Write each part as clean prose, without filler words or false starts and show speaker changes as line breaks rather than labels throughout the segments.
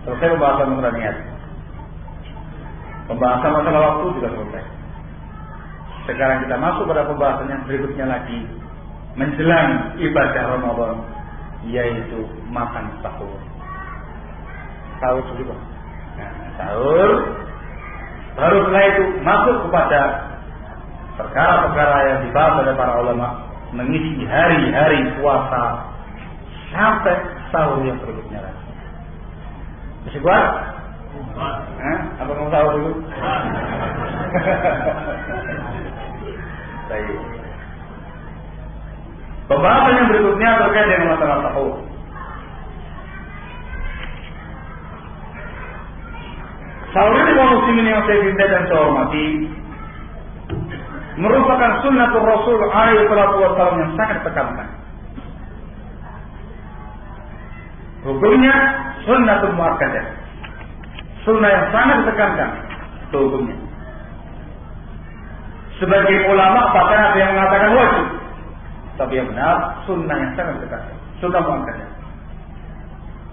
Selesai pembahasan masalah niat. Pembahasan masalah waktu juga selesai. Sekarang kita masuk pada pembahasan yang berikutnya lagi, menjelang ibadah Ramadan, yaitu makan sahur. Sahur dulu. Nah, sahur. Baru setelah itu masuk kepada perkara-perkara yang dibahas oleh para ulama, mengisi hari-hari puasa sampai sahur yang berikutnya lagi. Masih kuat? Apa mau sahur dulu? Baik. Pembahasan yang berikutnya terkait dengan masalah sahur. Sahur ini kaum muslimin yang saya cintai dan saya hormati, merupakan sunnatul Rasul alaihi salatu wasallam yang sangat ditekankan. Hukumnya sunnatul muakkadah, sunnah yang sangat ditekankan hukumnya. Sebagai ulama bahkan ada yang mengatakan wajib, tapi yang benar sunnah yang sangat ditekankan, sunnah muakkadah.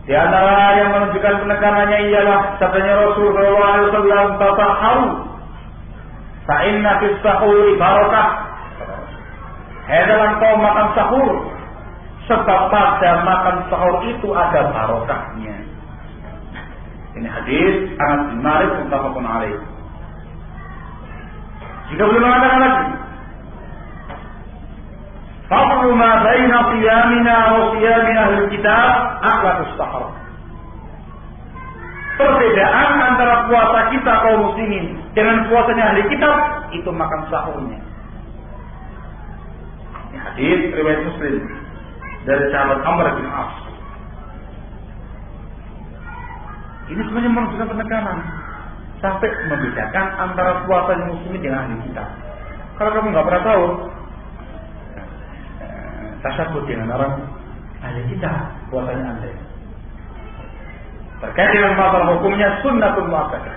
Di antara yang menunjukkan penekanannya ialah sabdanya Rasul sallallahu alaihi wasallam, "Tatahharu fa inna fis sahuri barakah." Hendaklah kau makan sahur, sebab pada makan sahur itu ada barokahnya. Ini hadis Anas bin Malik muttafaqun alaih. Jika belum mengatakan lagi, fadlu ma baina qiyamina wa qiyami ahli kitab aqlatus sahur. Perbedaan antara puasa kita kaum muslimin dengan puasanya ahli kitab itu makan sahurnya. Ini hadis riwayat Muslim dari sahabat Amr bin As. Ini sebenarnya menunjukkan penekanan sampai membedakan antara puasanya muslimin dengan ahli kitab. Kalau kamu nggak pernah tahu, tasyabbuh dengan orang ahli kitab puasanya Anda. Terkait dengan masalah hukumnya sunnatul muakkadah.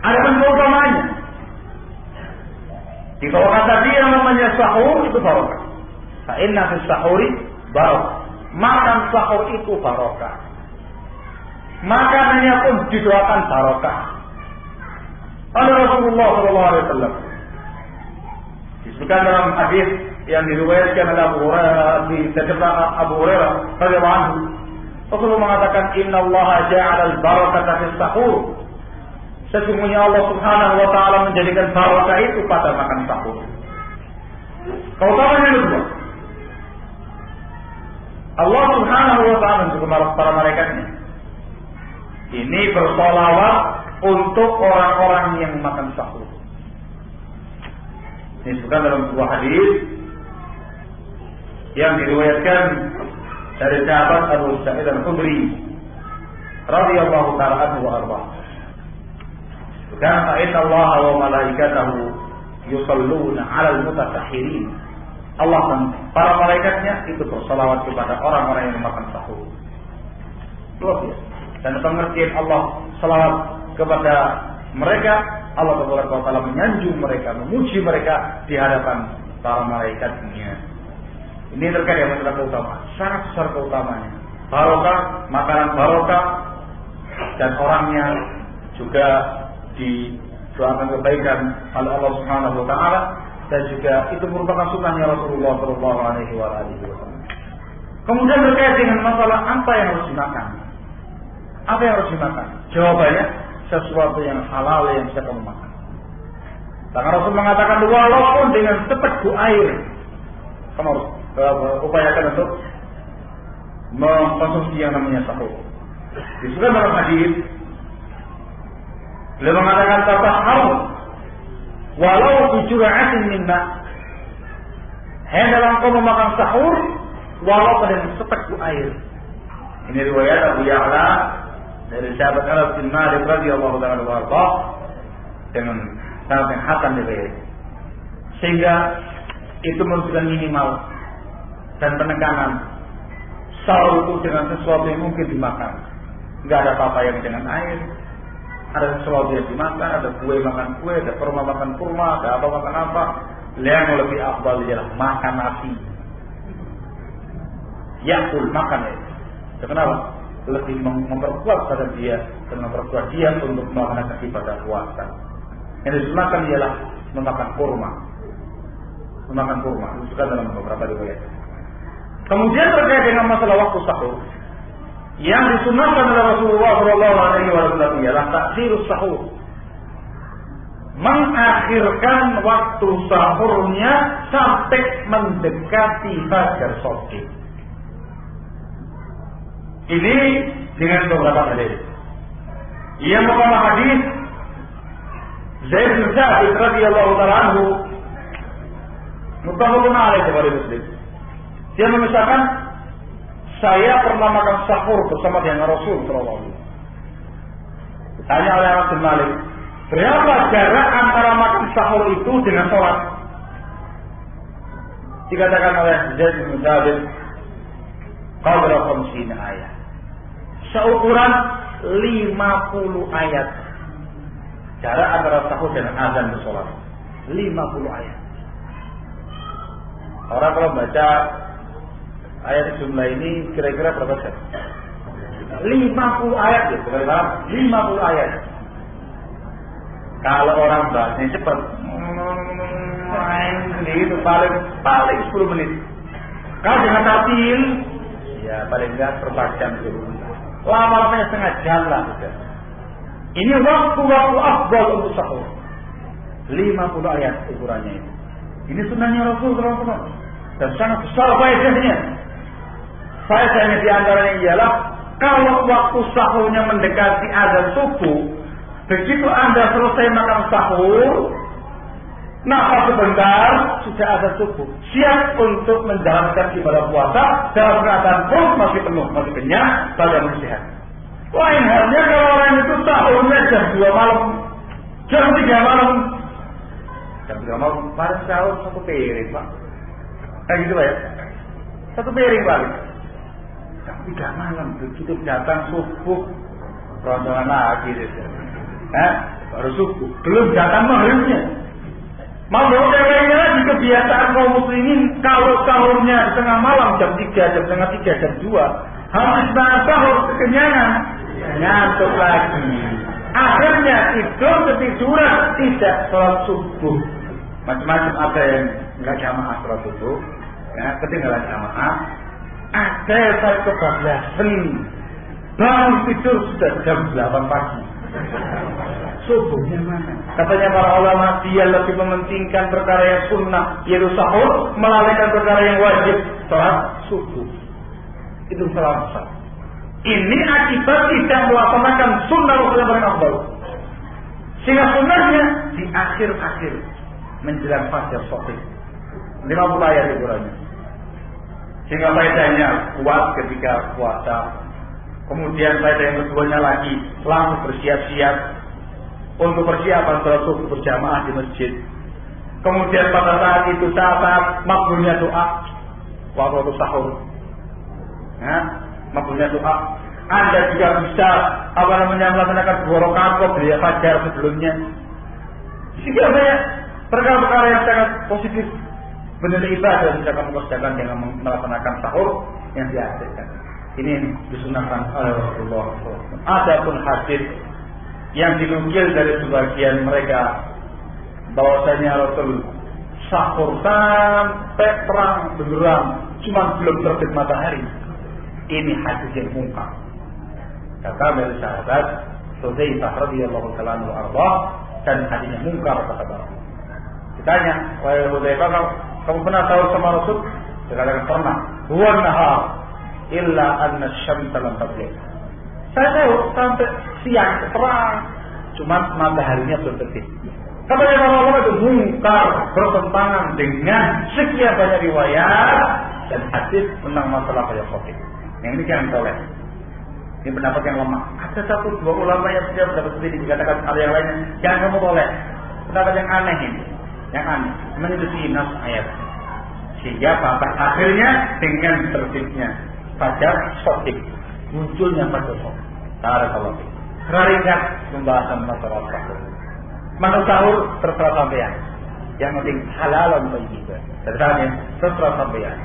Ada pun keutamanya. Di bawah kata dia namanya sahur itu barokah. Fa inna fis sahuri barokah. Makan sahur itu barokah. Makanannya pun didoakan barokah. Oleh Rasulullah sallallahu alaihi wasallam. Disebutkan dalam hadis yang diriwayatkan oleh Abu Hurairah Abu Hurairah radhiyallahu anhu, Rasulullah mengatakan, "Innallaha ja'ala al-barakata fis sahur." Sesungguhnya Allah Subhanahu wa taala menjadikan barakah itu pada makan sahur. Keutamaan yang kedua, Allah Subhanahu wa taala dan juga para malaikatnya ini bersolawat untuk orang-orang yang makan sahur. Ini disebutkan dalam sebuah hadis yang diriwayatkan dari sahabat Abu Sa'id Al-Khudri radhiyallahu ta'ala anhu wa arda. Karena inna Allah wa malaikatahu yusalluna 'alal mutasahhirin. Allah dan para malaikatnya itu bersalawat kepada orang-orang yang makan sahur. Luar biasa. Dan pengertian Allah salawat kepada mereka, Allah Taala menyanjung mereka, memuji mereka di hadapan para malaikatnya. Ini terkait dengan masalah keutamaan, sangat besar keutamaannya. Barokah, makanan barokah, dan orangnya juga didoakan kebaikan oleh Allah Subhanahu wa taala, dan juga itu merupakan sunnahnya Rasulullah sallallahu alaihi wasallam. Kemudian terkait dengan masalah apa yang harus dimakan. Apa yang harus dimakan? Jawabannya sesuatu yang halal yang bisa kamu makan. Karena Rasul mengatakan walaupun dengan seteguk air kamu harus upayakan untuk mengkonsumsi yang namanya sahur. Disebutkan dalam hadis, beliau mengatakan tatahharu walau bijur'atin min ma'. Hendaklah engkau memakan sahur walaupun dengan seteguk air. Ini riwayat Abu Ya'la dari sahabat Anas bin Malik radhiyallahu ta'ala anhu dengan sanad yang hasan diriwayat. Sehingga itu menunjukkan minimal dan penekanan sahur itu dengan sesuatu yang mungkin dimakan. Enggak ada apa-apa yang dengan air. Ada sesuatu yang dimakan, ada kue makan kue, ada kurma makan kurma, ada apa makan apa. Yang lebih afdal ialah makan nasi. Yakul makan ya. Kenapa? lebih memperkuat pada dia dan memperkuat dia untuk melaksanakan ibadah puasa. Yang disunahkan ialah memakan kurma. Memakan kurma itu juga dalam beberapa riwayat. Kemudian terkait dengan masalah waktu sahur, yang disunahkan oleh Rasulullah SAW ialah takhirus sahur, mengakhirkan waktu sahurnya sampai mendekati fajar shadiq. Ini dengan beberapa hadis. Yang pertama hadis Zaid bin Thabit radhiyallahu ta'ala anhu, muttafaqun alaih kepada Muslim. Dia memisahkan, saya pernah makan sahur bersama dengan Rasul sallallahu alaihi wasallam. Ditanya oleh Anas bin Malik, berapa jarak antara makan sahur itu dengan sholat? Dikatakan oleh Zaid bin Thabit, qadra 50 ayat. Seukuran 50 ayat. Jarak antara sahur dan azan dan sholat 50 ayat. Orang kalau baca ayat jumlah ini kira-kira berapa jam? 50 ayat ya, bagaimana? 50 ayat. Kalau orang bahasnya cepat, itu paling 10 menit. Kalau dengan tatil, ya paling enggak seperempat jam dulu. Lama-lamanya setengah jam lah sudah. Ini waktu-waktu afdal untuk sahur. 50 ayat ukurannya ini. Ini sunnahnya Rasulullah SAW. Dan sangat besar faedahnya. Faedahnya di antaranya ialah kalau waktu sahurnya mendekati azan subuh, begitu Anda selesai makan sahur, nafas sebentar, sudah azan subuh, siap untuk menjalankan ibadah puasa dalam keadaan perut masih penuh, masih kenyang, badan masih sehat. Lain halnya kalau orang itu sahurnya jam 2 malam, jam 3 malam, jam 3 malam, paling sahur 1 piring, Pak. Kayak gitu Pak ya, 1 piring paling. Jam 3 malam, begitu datang subuh, rondonan lagi gitu. Baru subuh, belum datang maghribnya. Mau kayaknya lagi kebiasaan kaum muslimin kalau sahurnya di tengah malam jam 3, jam setengah 3, jam 2, habis banget sahur kekenyangan, ngantuk lagi. Akhirnya tidur ketiduran, tidak sholat subuh. Macam-macam, ada yang nggak jamaah sholat subuh, ya, ketinggalan jamaah. Ada yang saya kebablasan, bangun tidur sudah jam 8 pagi. Subuhnya mana? Katanya para ulama, dia lebih mementingkan perkara yang sunnah, yaitu sahur, melalaikan perkara yang wajib, sholat subuh. Itu salah besar. Ini akibat tidak melaksanakan sunnah Rasulullah paling afdal. Sehingga sunnahnya di akhir-akhir menjelang fajar shadiq. 50 ayat ukurannya. Sehingga faedahnya kuat ketika puasa. Kemudian faedah yang keduanya lagi, langsung bersiap-siap untuk persiapan sholat subuh berjamaah di masjid. Kemudian pada saat itu saat makbulnya doa waktu sahur. Makbulnya doa. Anda juga bisa melaksanakan 2 rakaat qobliyah fajar sebelumnya. Sehingga banyak perkara-perkara yang sangat positif bernilai ibadah bisa kamu kerjakan dengan melaksanakan sahur yang dihasilkan. Ini disunahkan oleh Rasulullah SAW. Adapun hadis yang dinukil dari sebagian mereka bahwasanya Rasul sahur sampai terang benderang, cuma belum terbit matahari. Ini hadis yang mungkar. Kata dari sahabat Hudzaifah radhiyallahu ta'ala anhu dan hadisnya mungkar kata Rasul. Ditanya, wahai Hudzaifah, kamu pernah sahur sama Rasul? Dia katakan pernah. Huwa nahar illa anna syamsa lam tatlih. Saya tahu sampai siang terang, cuma mataharinya belum terbit. Katanya para ulama itu mungkar, bertentangan dengan sekian banyak riwayat dan hadis tentang masalah fajar shadiq. Yang ini jangan toleh. Ini pendapat yang lemah. Ada 1-2 ulama yang sudah pendapat seperti ini, dikatakan hal yang lainnya, jangan kamu toleh. Pendapat yang aneh ini, yang aneh, menyelidiki nas ayat. Sehingga bapak akhirnya dengan terbitnya fajar shadiq, munculnya fajar shadiq. Barakallahu fiik. Ringkas pembahasan masalah sahur. Makan sahur terserah sampean. Yang penting halal untuk kita. Terserah sampean.